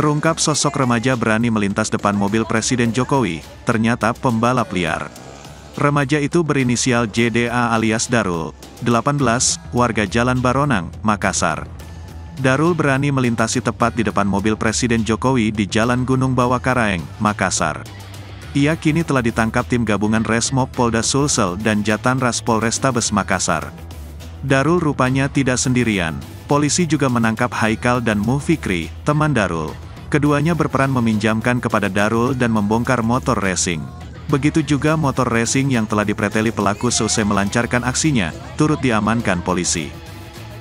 Terungkap sosok remaja berani melintas depan mobil Presiden Jokowi, ternyata pembalap liar. Remaja itu berinisial JDA alias Darul, 18, warga Jalan Baronang, Makassar. Darul berani melintasi tepat di depan mobil Presiden Jokowi di Jalan Gunung Bawah Karaeng, Makassar. Ia kini telah ditangkap tim gabungan Resmob Polda Sulsel dan Jatanras Polrestabes Makassar. Darul rupanya tidak sendirian. Polisi juga menangkap Haikal dan Mufikri, teman Darul. Keduanya berperan meminjamkan kepada Darul dan membongkar motor racing. Begitu juga motor racing yang telah dipreteli pelaku selesai melancarkan aksinya, turut diamankan polisi.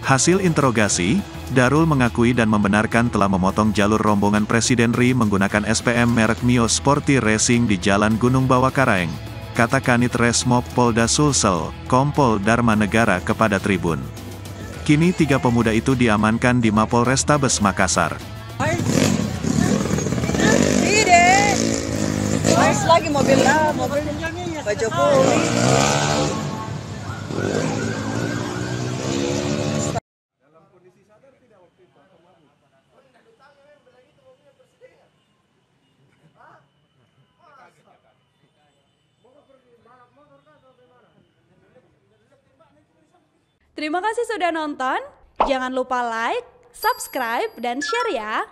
Hasil interogasi, Darul mengakui dan membenarkan telah memotong jalur rombongan Presiden RI menggunakan SPM merek Mio Sporty Racing di Jalan Gunung Bawah Karaeng, kata Kanit Resmob Polda Sulsel, Kompol Dharma Negara kepada Tribun. Kini 3 pemuda itu diamankan di Mapolrestabes Makassar. Lagi mobil Pak Jokowi. Terima kasih sudah nonton. Jangan lupa like, subscribe, dan share ya.